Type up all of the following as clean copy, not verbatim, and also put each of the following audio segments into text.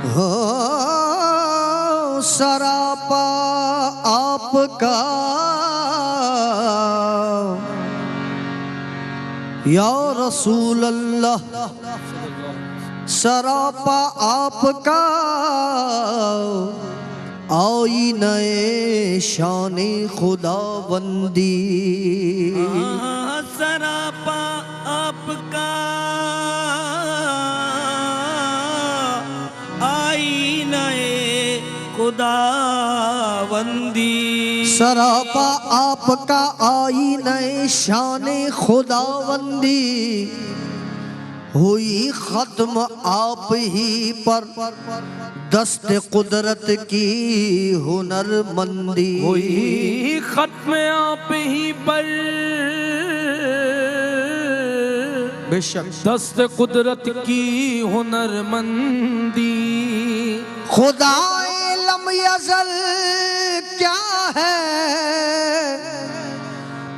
हो सरापा आपका या रसूल अल्लाह, सरापा आपका आईने शाने खुदाबंदी। सरापा आपका आईने खुदाबंदी। सरापा आपका आईने शाने खुदाबंदी। हुई खत्म आप ही पर दस्ते कुदरत की हुनरमंदी। हुई खत्म आप ही पर बेशक दस्त कुदरत की हुनरमंदी। खुदाए लम यज़ल क्या है,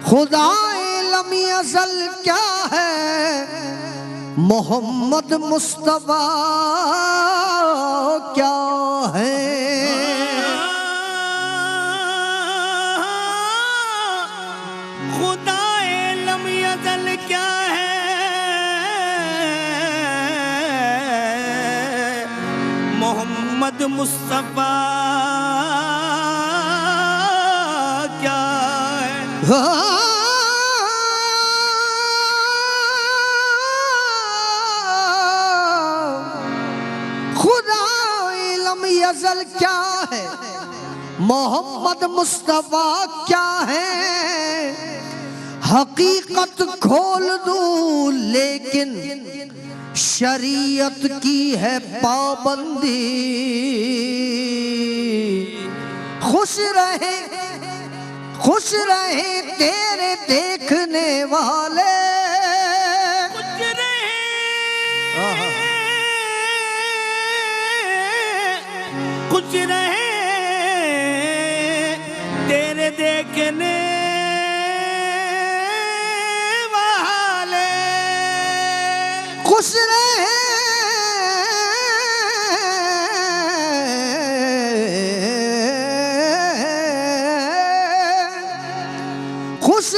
खुदाए लम यज़ल क्या है, मोहम्मद मुस्तफा क्या है। खुदाए लम यज़ल क्या है, मोहम्मद मुस्तफा क्या है। यज़ल क्या है, मोहम्मद मुस्तफा क्या है। हकीकत खोल दूं लेकिन शरीयत की है पाबंदी। खुश रहे तेरे देखने वाले, कुछ रहे तेरे देखने वाले, खुश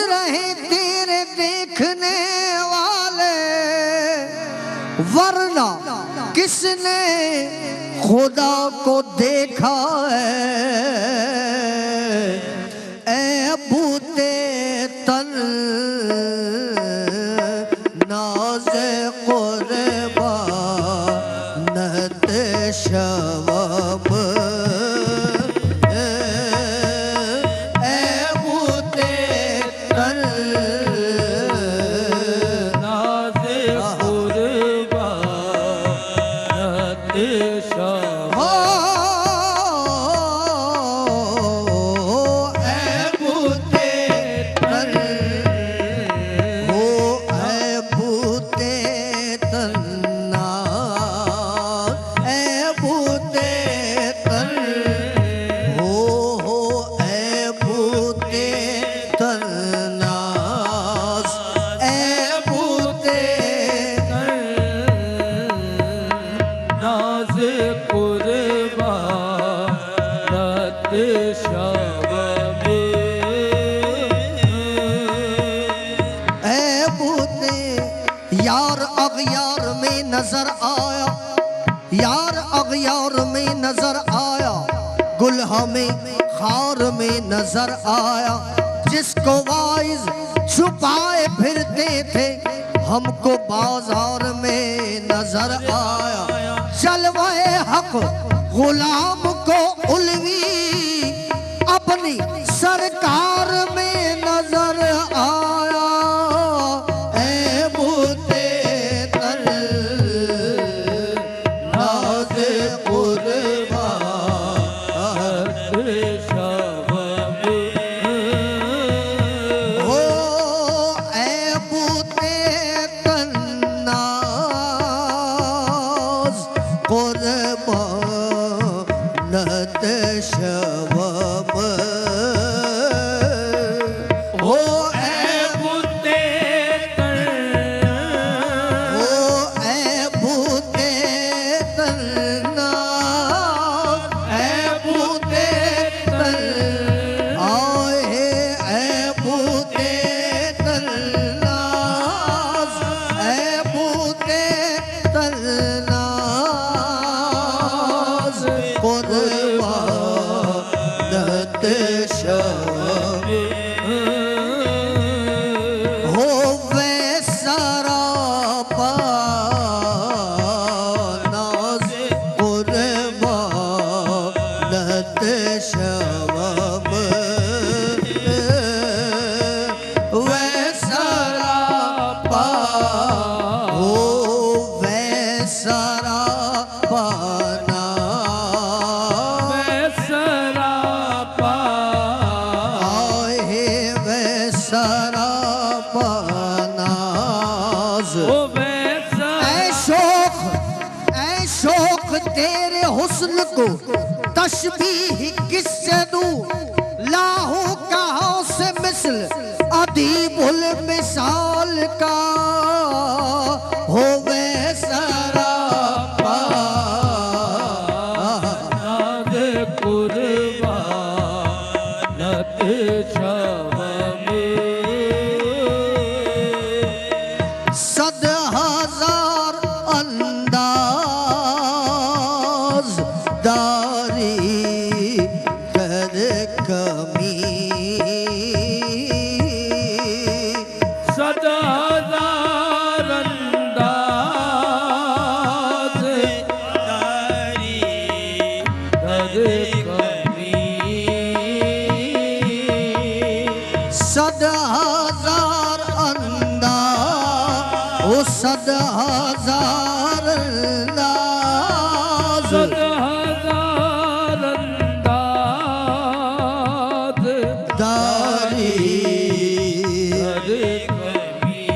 रहे तेरे देखने वाले। वरना किसने खुदा को देखा है। ऐ बूते तन नाज़े क़ुरबा नत शवब, ऐ बूते तन नाज़े क़ुरबा नत शवब। यार अगयार में नजर आया, यार अगयार में नजर आया, गुल हमें खार में नजर आया। जिसको वाइज छुपाए फिरते थे हमको बाजार में नजर आया। जलवाए हक गुलाम को उलवी अपनी सरकार में नजर आया। शवब हो ए भूते तन्ना शौक तेरे हुस्न को तशबीह किससे दूं, लाहू कहाँ से मिसल अदीबुल मिसाल का होवे सरापा। नाज कुर्बानत शव में सद हजार अंदाज दारी कर कमी। सदा हजार अंदाज दारी कर कमी। सद हजार अंदाज ओ सद हजार अंदाज सदा हजार अंदाज दारी कर कमी।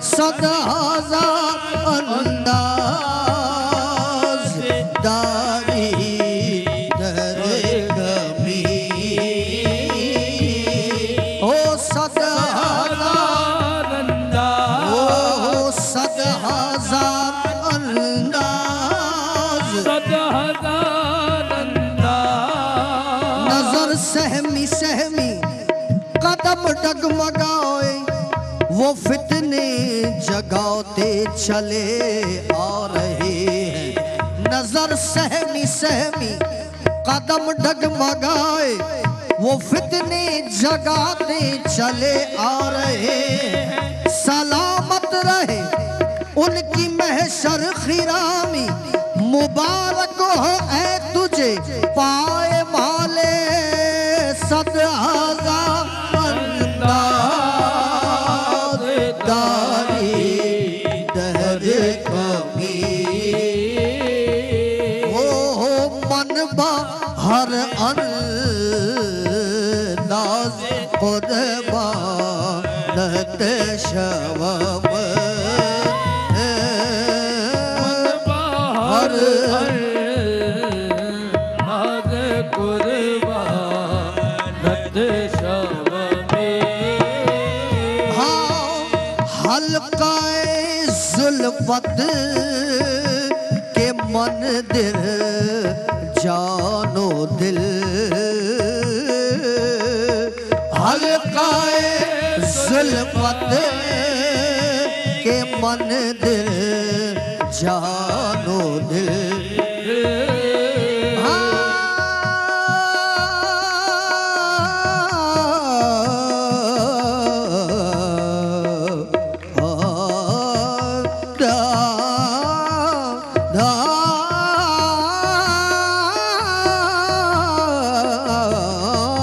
सद हजार अंदाज दारी दर कमी। ओ सद हजार ओ सद हजार अंदाज सदा हजार अंदाज नजर सहमी सहमी कदम डगमगाए वो फितने जगाते चले आ रहे हैं। नजर सहमी सहमी कदम डगमगाए वो फितने जगाते चले आ रहे हैं। सलामत रहे उनकी महशर खिरामी, मुबारक हो ऐ तुझे पाए माले सद हजार अंदाज दारी दर कमी। हो मनबा हर अंदाज कुर्बानत शवम हर नाज कुर्बानत शव में। हाँ हल्काए जुल्फत के मंदिर जानो दिल, हल्काए जुल्फत के मंदिर जानो दिल।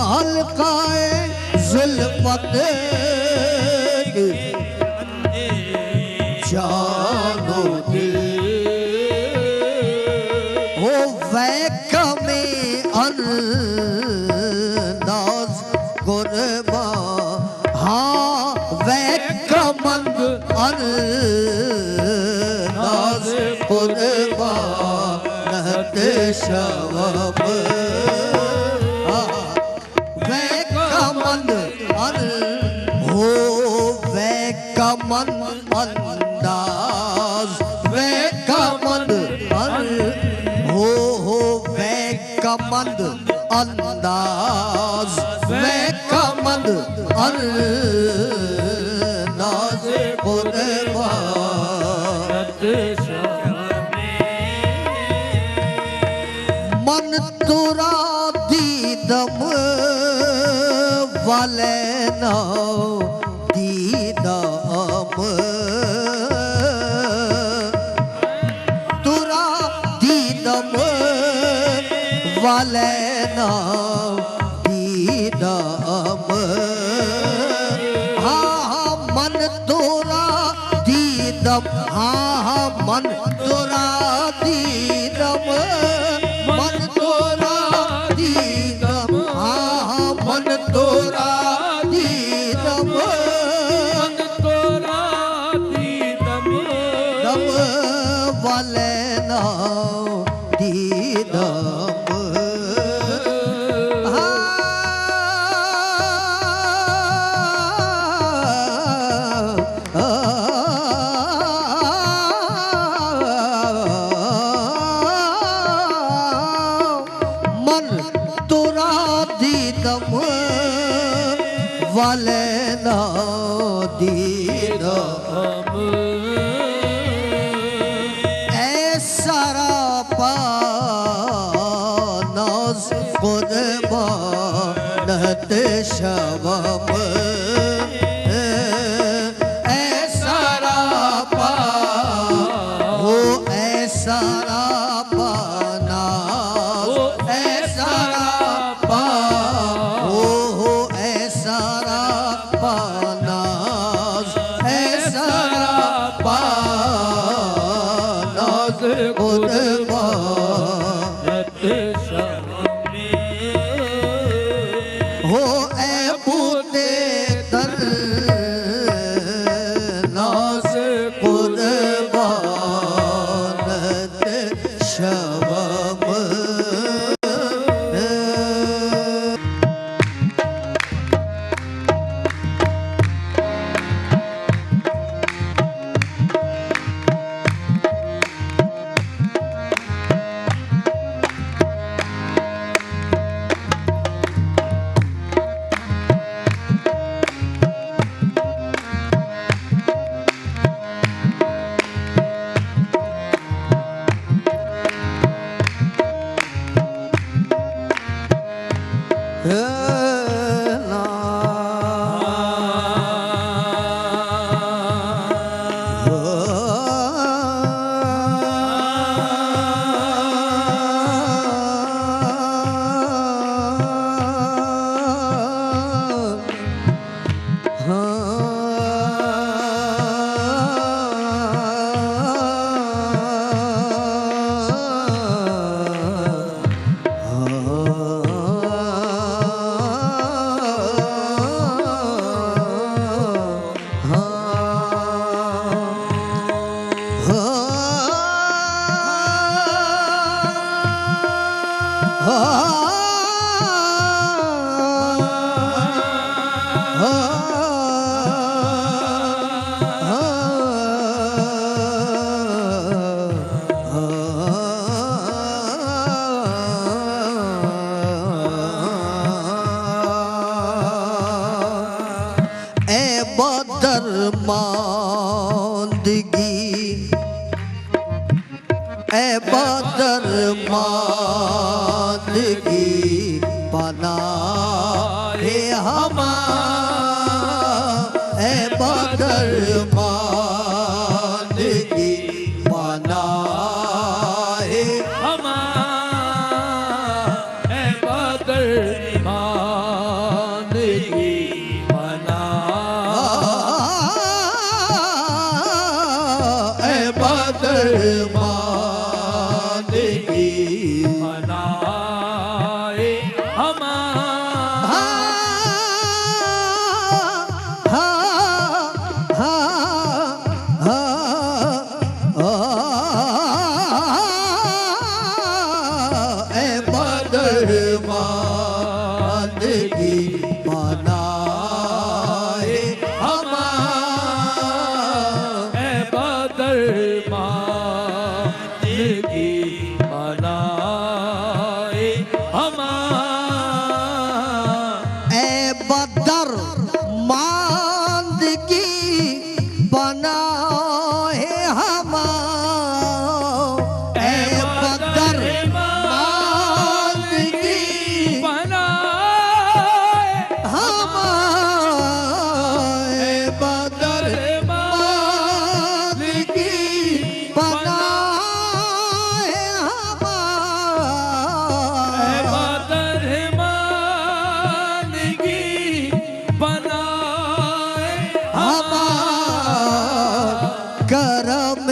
हल्काए जुल्फत जानो दिल। हो वैक में अंदाज कुर्बा, हाँ वैक मंद अंदाज कुर्बा नहत शवब। वैक मंद हो वैक मंद अंदाज वैक मंद हो वैक मंद अंदाज वैक मंद अंदाज कुर्बानत मन तुरा दीदम वाले ना दीदम तुरा दीदम वाले ना दीदम। हाँ मन तुरा दीदम, हाँ मन तुरा दीदम दीदम मन तोरा दीदम वाले ना दीदम सारा पानाज कुर्बानत शवम सारा पा हो सारा पाना सारा पा हो सारा पानाज सारा पा हो ए बूते दर नाज कुर्बानत शवम बदरमांदगी ए बदरमांदगी बना हे हमा ए बदरमांदगी बना हे हमा ए बदरमांदगी बना बदरमांदगी बनाए हमा बदरमांदगी बनाए हमा बदरमांदगी बनाए हमा ए बदरमांदगी बनाए हमा ए बदरमांदगी बनाए हमा ए बदरमांदगी बनाए हमा बदरमांदगी बनाए हमा करम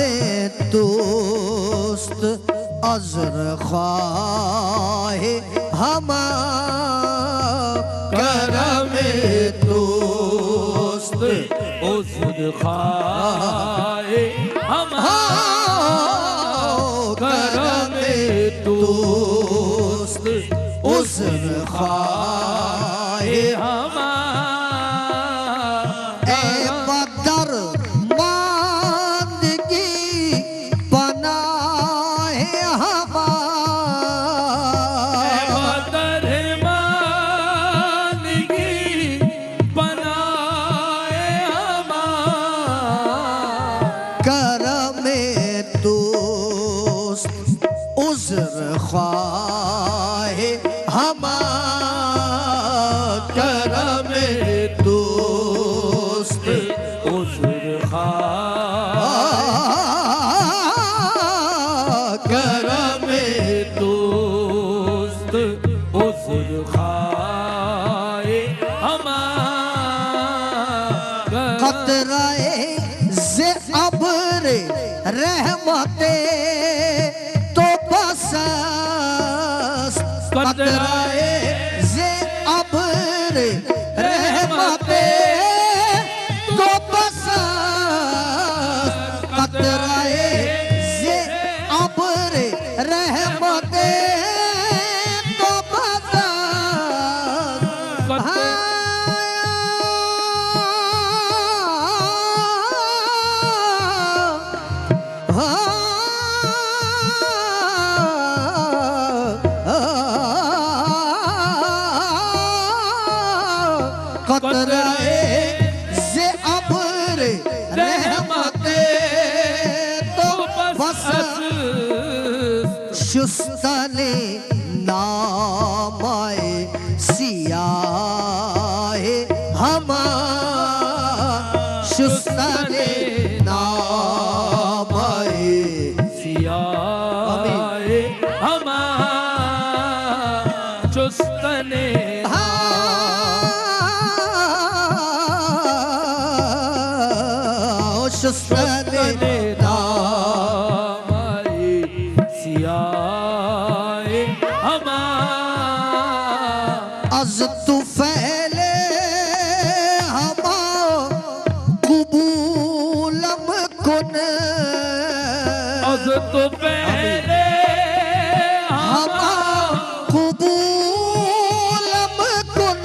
दोस्त अज़र ख्वाहे हमा करम दोस्त उस्द खाए हमा करम तू ख्वाहे हमा करम दोस्त उजुर करम दोस्त उजुर खाए हमारा खतराए से अब्र रहमते तो बस खतराए से अब्र रहमते तो बस खतराए से अब्र रहमते तो बस कतराए से अब्र रहमते तो बस शुस्तने नामाए सियाहे हमा शुस्तने नामाए सियाए हमारा चुस्तने शुस्तने नामाए सियाए हमारा अज तू फैले हमा कबूलम कुन अज तो पहले हमा कबूलम कुन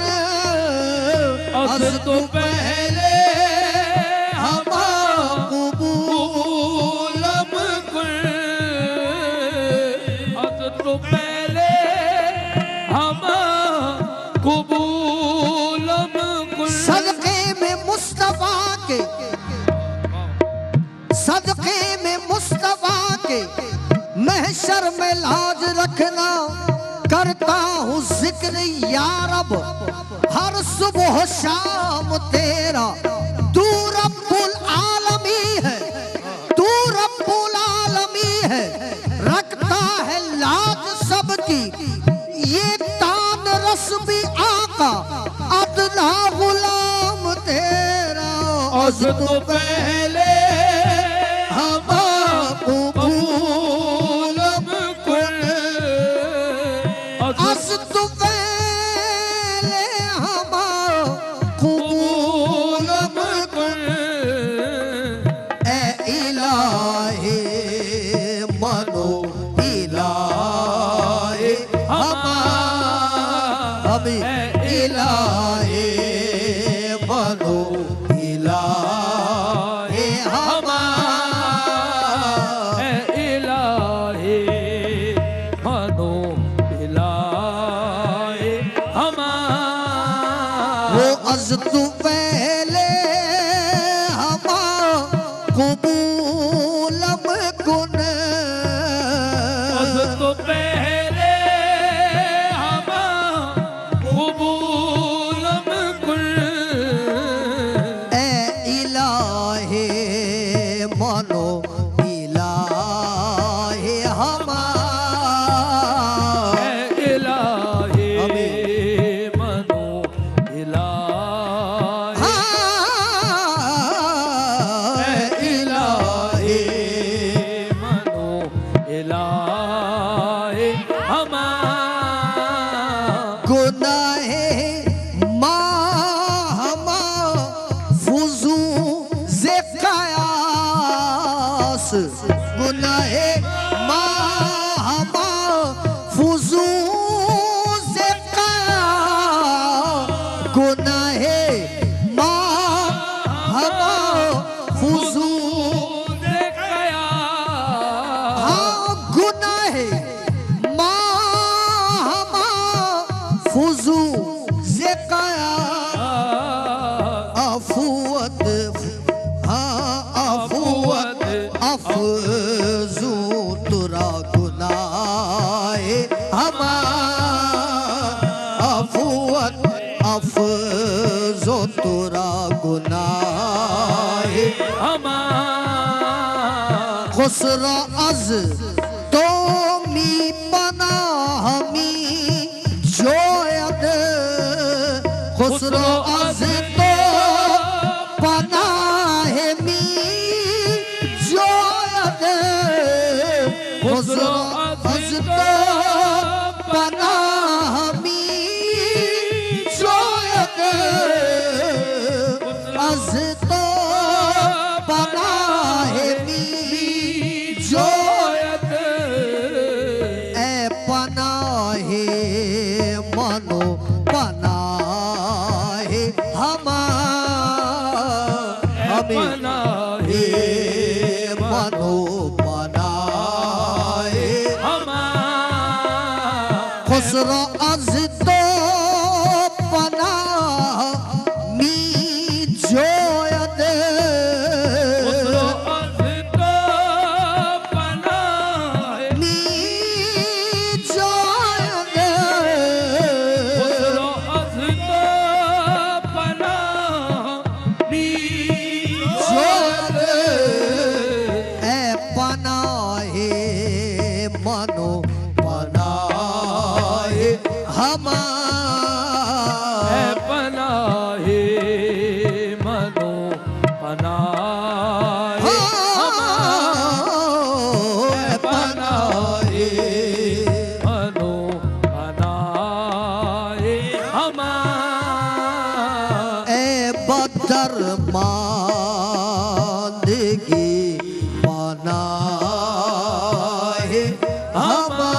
अज तो पहले हमा कबूलम कुल अज तो पहले हम कबूलम कुल सदके में मुस्तफा के सदके में मुस्तफा के महशर में लाज रखना करता हूँ जिक्र या रब हर सुबह शाम तेरा तू रब्बुल आलमी है तू रब्बुल आलमी है रखता है लाज सबकी ये तान रस्मी आका अदना गुलाम तेरा अज तो पहले हम कबूलम कुल अस तो पहले हम कबूलम कुल ए इलाहे मनो इलाहे हमारा इलाहे मनो इलाहे हमारा इलाहे मनो इलाहे हमारा वो अज तू पहले हम कबूलम कुन अज तो पहले हम कबूलम कुल ए इलाहे मनो इलाहे हमारा इलाहे मनो इलाहे इलाहे मनो इलाहे हमारा गुनाहे माहमा फुजू से कयास गुनाहे माहमा फुजू से कयास गुनाहे माहमा फुजू हाँ गुनाहे माँ हमा अफुअत अफजो तुरा गुनाह हमा खुसरा अज तो मी पना हमी जोयद खुसरा अज तो पना है मी जोयद खुसरा अज तो पना हमी जोयद अज तो पना है मी जोयद ए पनाहे मनो पनाहे हमा हमें पनाहे मनो पनाहे हमा खुसरो अज तो पना मी जोयद खुसरो अज तो पनाहे मी जोयद खुसरो अज तो पनाहे जोयद ए पनाहे मनो पनाहे हमा पनाहे मनो पनाहे पनाहे मनो पनाहे हमा ए बदर मांदगी पनाहे हमा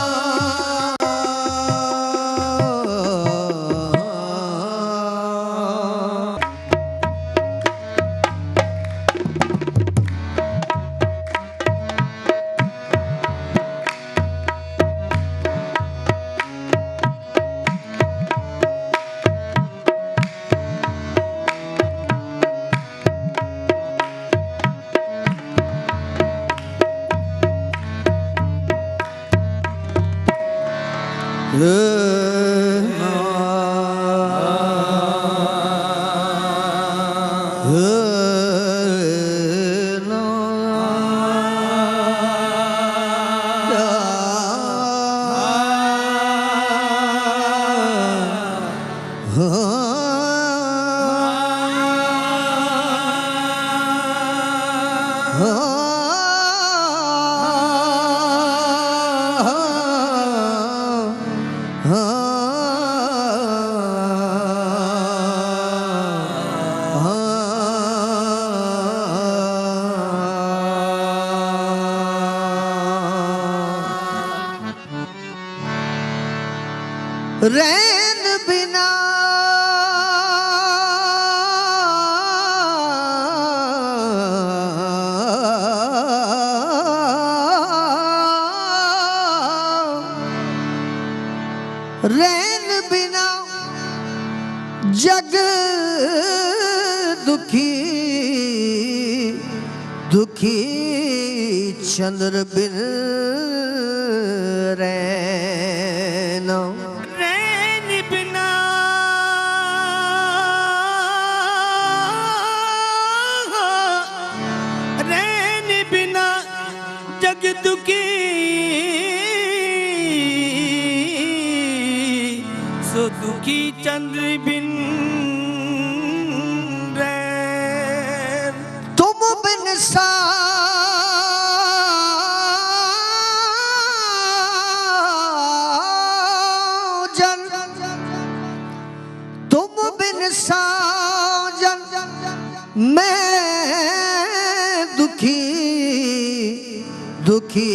रैन बिना रैन बिना जग दुखी दुखी चंद्र बिन रैन रैन बिना रैन बिना जग दुखी सो दुखी चंद्र बिन रैन तुम बिन साजन तुम बिन साजन मैं दुखी दुखी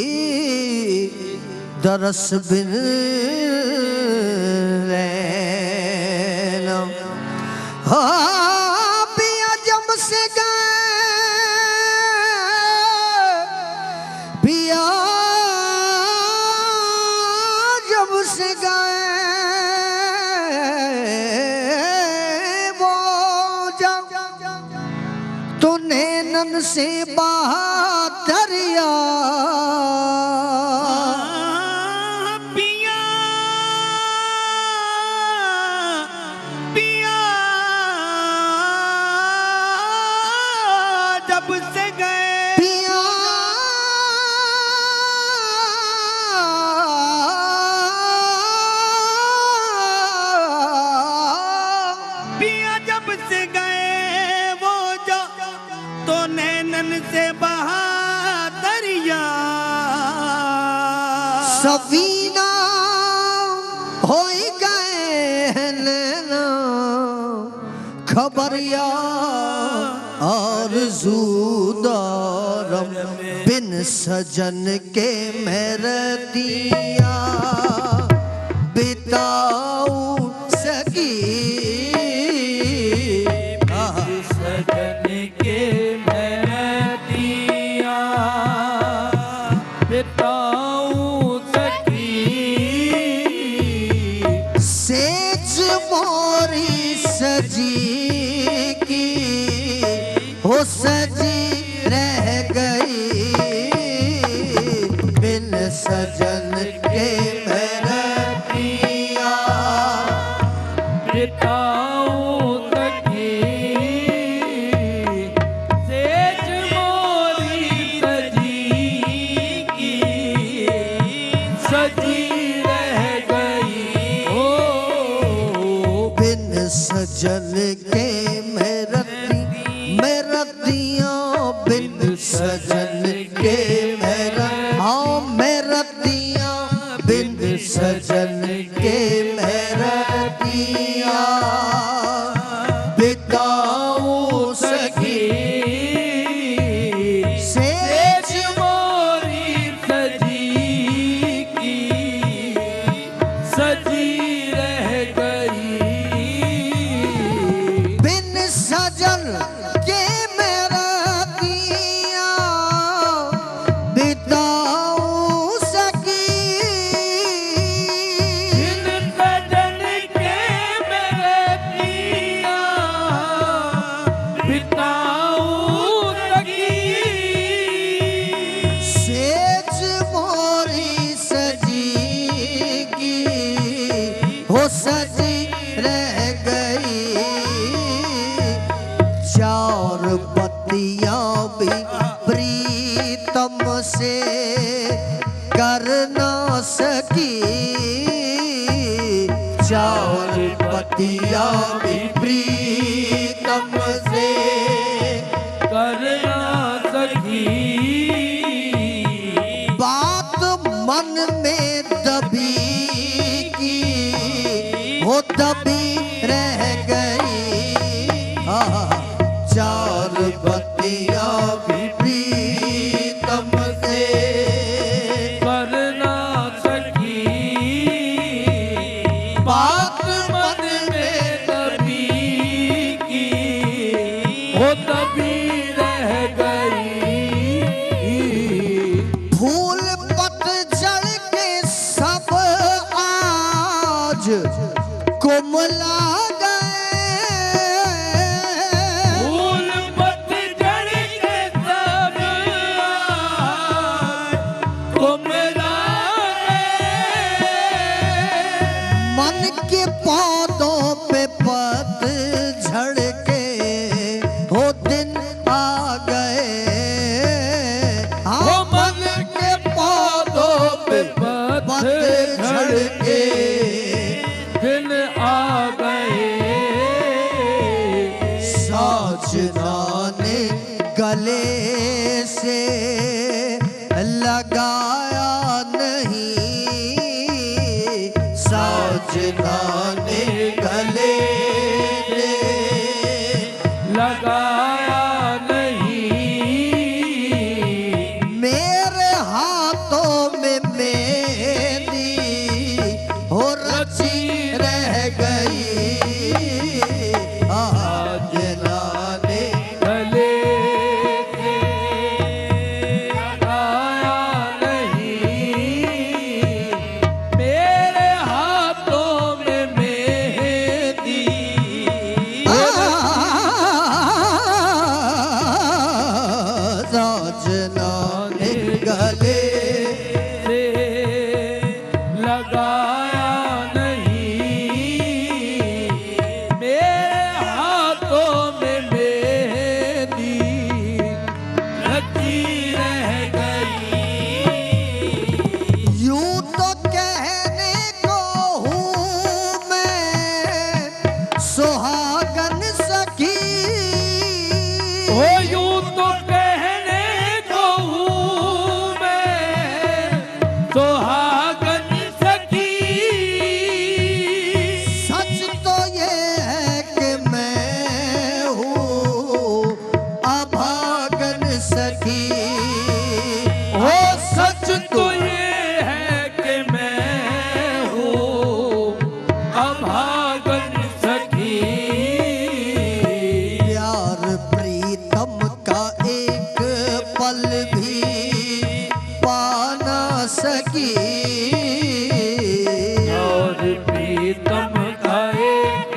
दरस बिन रैन पिया जब से गए पिया जब से गए वो जब तो नैनन से बहा दरिया पिया हो गए नैना खबरिया और जूदारम बिन सजन के मेरतिया बिताऊ सकी सजन के मेरतिया बिताऊं सकी सेज मोरी सजी की हो सजी रह गई बिन सजन के मेरतिया बिताऊं सकी सेज मोरी सजी की सजी रह गई हो बिन सजन के मेरतिया बिन सजन के मेरतिया बिन सजन के मेरतिया बिताऊं सकी सेज मोरी सजी की सजी रह गई बिन सजन के मेरतिया बिताऊं सकी बिन सजन के मेरतिया बिताऊं सकी सेज मोरी सजी की हो सजी रह गई चार बत्तियां भी प्रीतम से कर ना सकी चार बत्तियां भी प्रीतम से करना सकी बात मन में दबी की हो दबी रह गई चार बत्तियां भी प्रीतम से करना सकी बात मन में दबी की वो दबी रह गई फूल पतझड़ के सब आज कुमला गए फूल पतझड़ के सब कुमला मन के पौधों पे पतझड़ के हो दिन आ गए हाँ मन के पौधों पे पतझड़ के दिन आ गए साजना ने गले से लगाया नहीं साजना ने गले से लगाया नहीं मेरे हाथों में मेहंदी हो रची रह गई साजना ने गले से लगाया नहीं मेरे हाथों में मेहंदी साजना ने गले से लगाया नहीं मेरे हाथों में मेहंदी रची रह गई यूं तो कहने को हूँ मैं सुहागन सखी ओ यूं तो कहने को हूँ मैं सुहागन सखी अभागन सखी। प्यार प्रीतम का एक पल भी पा ना सकी। और प्रीतम का एक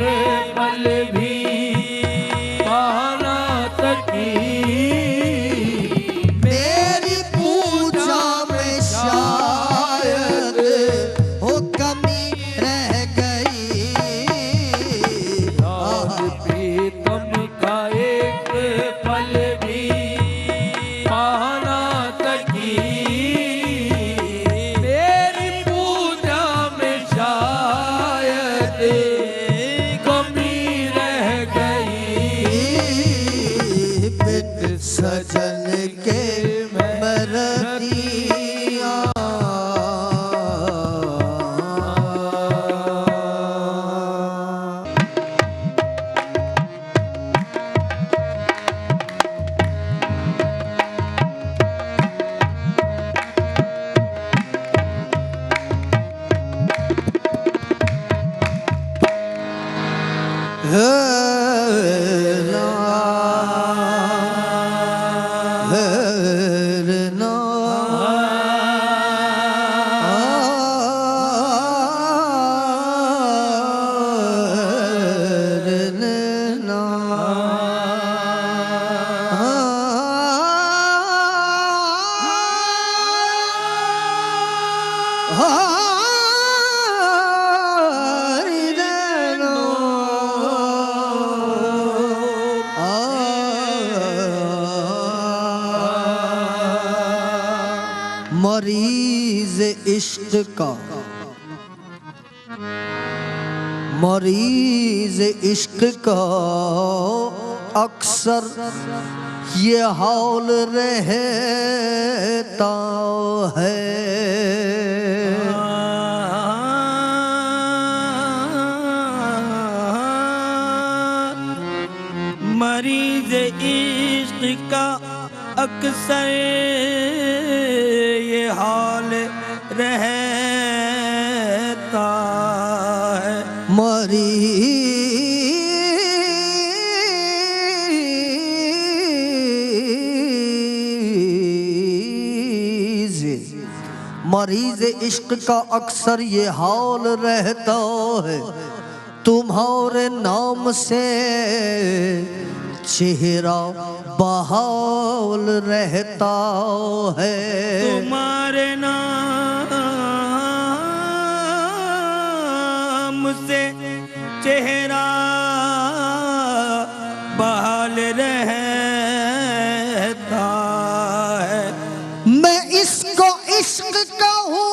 पल भी पा ना सकी। मेरी पूजा में शायद हो कमी रह गई। और प्रीतम का एक पल भी पा ना सकी। मेरी पूजा में शायद कमी रह गई। बिन सजन के मरतिया मरीज इश्क का, मरीज इश्क का अक्सर ये हाल रहता है। मरीज इश्क का अक्सर ये हाल रहता है। मरीज इश्क का अक्सर ये हाल रहता है। तुम्हारे नाम से चेहरा बहाल रहता है। तुम्हारे नाम से चेहरा बहाल रहता है। मैं इसको इश्क कहूँ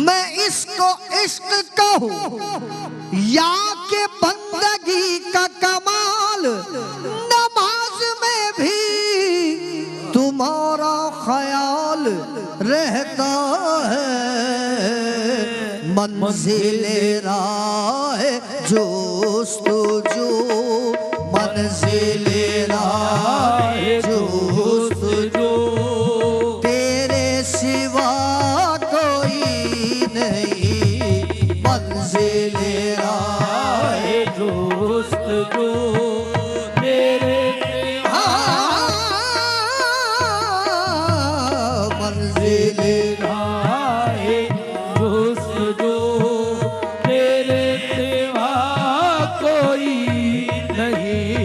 मैं इसको इश्क कहूँ या के बंदगी का कमाल। नमाज में भी तुम्हारा ख्याल रहता है। मंजिले राह जोस्तजू, मंजिले राह जोस्तजू, तेरे सिवा कोई नहीं। मंजिले राह जोस्तजू तेरे मंजिले राह जोस्तजू तेरे सिवा कोई नहीं।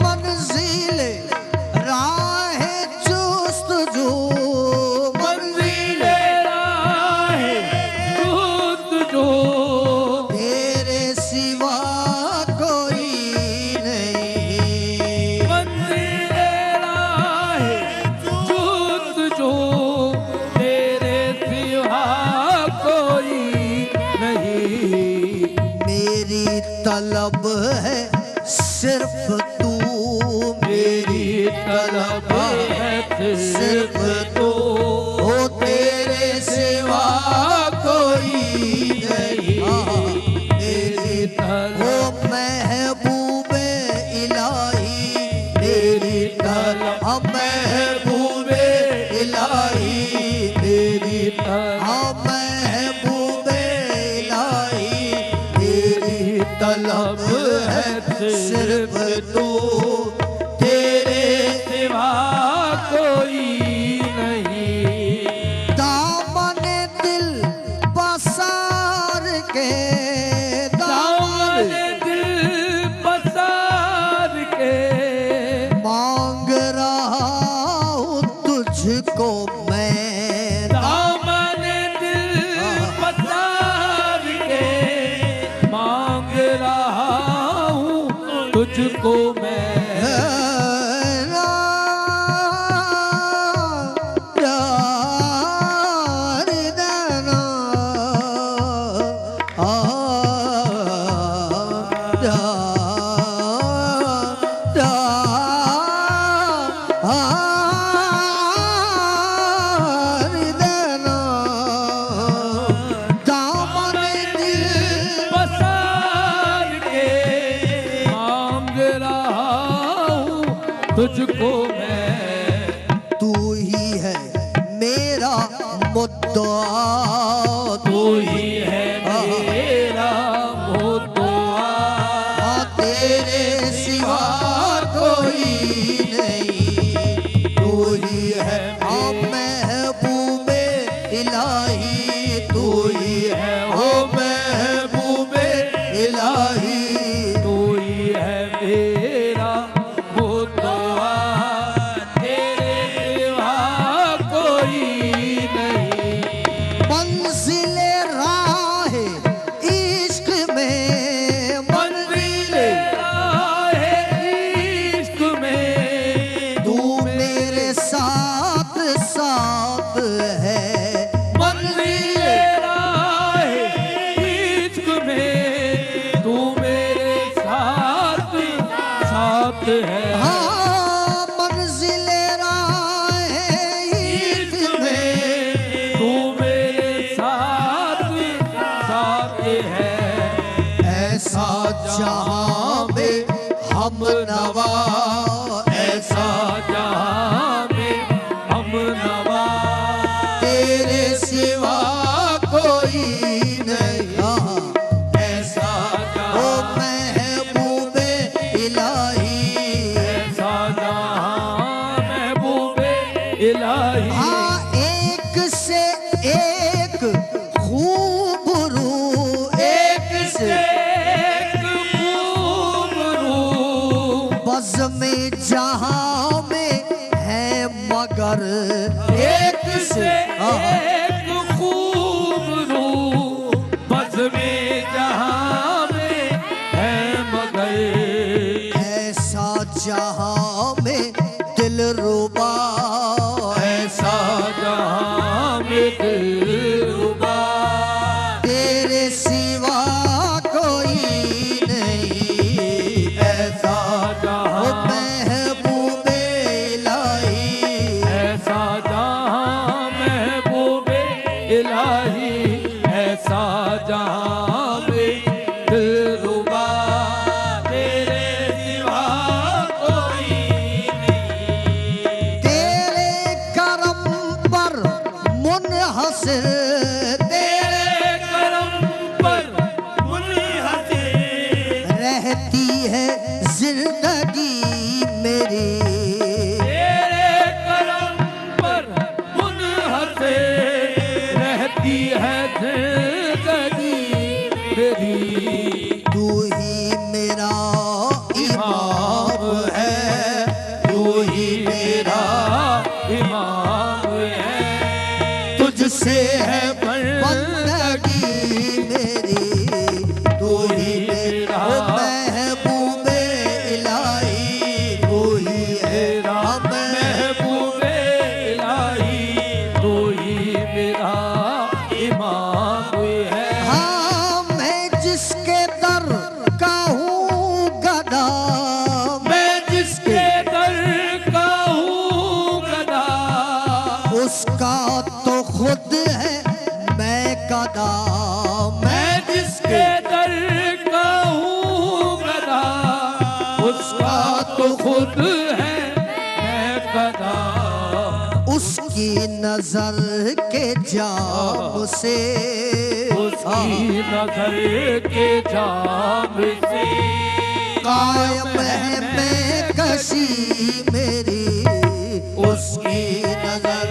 मंजिले राह जोस्तजू, मंजिले राह जोस्तजू तेरे सिवा कोई नहीं। मंजिले राह जोस्तजू तेरे सिवा कोई नहीं। मेरी तलब है सिर्फ तू, मेरी तलब है सिर्फ तू। हो तेरे सिवा कोई नहीं। मेरी तलब हो महबूबे इलाही, मेरी तलब हम महबूबे इलाही तेरी हम महबूबे इलाही तेरी तलब है सिर्फ तू, तेरे सिवा कोई नहीं। दामन दिल पसार के दामन दिल पसार के मांग रहा हूँ तुझको मैं। दामन दिल पसार के मांग रहा हूँ तुझको मैं। तुझको मैं। तू ही है मेरा मुद्दा, तू ही है मेरा मुद्दा, तेरे सिवा कोई नहीं। तू ही है महबूबे इलाही, तू ही है ओ महबूबे इलाही, तू ही है मेरा है। हाँ मंजिल राहे इश्क में तू मेरे साथ साथ है। ऐसा जहां में हम नवा, ऐसा जहां में हम नवा, तेरे सिवा कोई नहीं। ऐसा ओ महबूबे इलाही, इलाही। हाँ एक से एक खूबरू, एक से एक खूबरू, बज़ में जहां में है मगर एक से एक खूबरू, बज़ में जहां में है मगर। ऐसा जहां में दिल रुबा, ऐसा जहां में दिलरुबा, तेरे सिवा कोई नहीं। ऐसा जहां महबूबे इलाही, ऐसा जहां महबूबे इलाही, ऐसा जहां में दिलरुबा, तेरे सिवा कोई नहीं। तेरे करम पर मुनहसिर, तेरे करम पर मुनहसिर रहती है जिंदगी मेरी। तेरे करम पर मुनहसिर रहती है जिंदगी मेरी। तू ही मेरा इमाम है, तू ही मेरा इमाम है, तुझसे है बंदगी मेरी। तू ही मेरा महबूबे इलाही, तू ही मेरा महबूबे इलाही, तू ही मेरा इमाम है। हाँ मैं जिसके दर का हूँ गदा, मैं जिसके दर का हूँ गदा, उसका तो खुद है मैं गदा। मैं जिसके दर का हूँ गदा, उसका तो खुद है मैं गदा उसकी नजर के जाम से, उसकी नजर के जाम से कायम है मैं कशी मेरी, उसकी नजर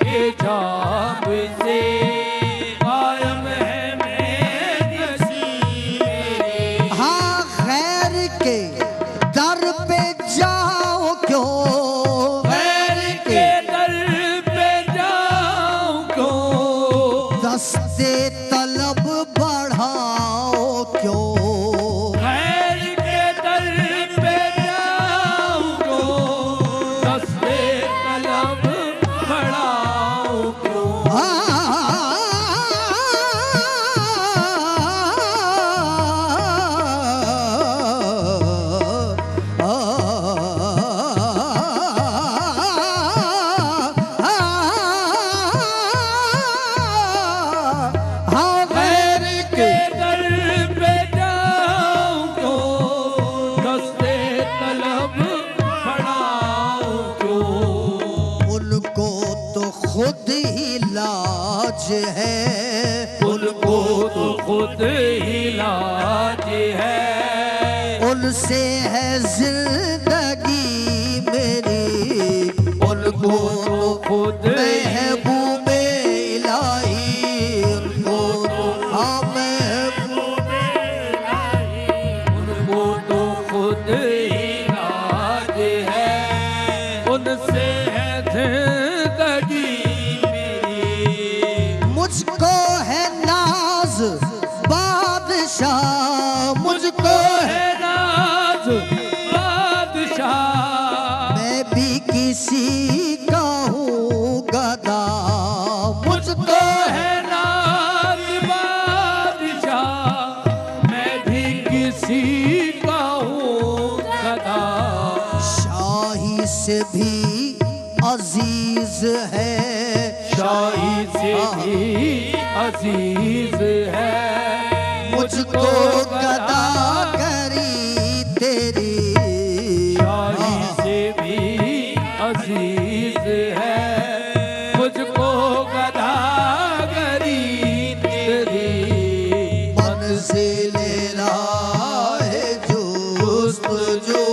के जाम से कायम है मैं कशी मेरी। हाँ खैर के दर पे जाओ क्यों, खैर के दर पे जाऊं क्यों, दस्ते तलब बढ़ाओ क्यों, खैर के दर पे जाऊं क्यों, दस्ते तलब बढ़ाऊं क्यों। खैर के दर पे जाऊं क्यों, दस्ते तलब बढ़ाऊं क्यों। उनको तो खुद ही लाज है, उनको तो खुद ही लाज है, उनसे है जिंदगी मेरी, उनको तो खुद महबूबे इलाही, उनको तो हाँ महबूबे उनको तो खुद ही लाज है, उनसे है जिंदगी मेरी। मुझको है नाज बादशाह, मुझको है है नाज बादशाह, मैं भी किसी का हूँ गदा, मुझको है नाज बादशाह, मैं भी किसी का हूँ गदा। शाही से भी अजीज है, शाही से भी अजीज है, मुझको गदा करी तेरी, शाही से भी अजीज है, मुझको गदागरी तेरी। मंजिल राह जुस्तजू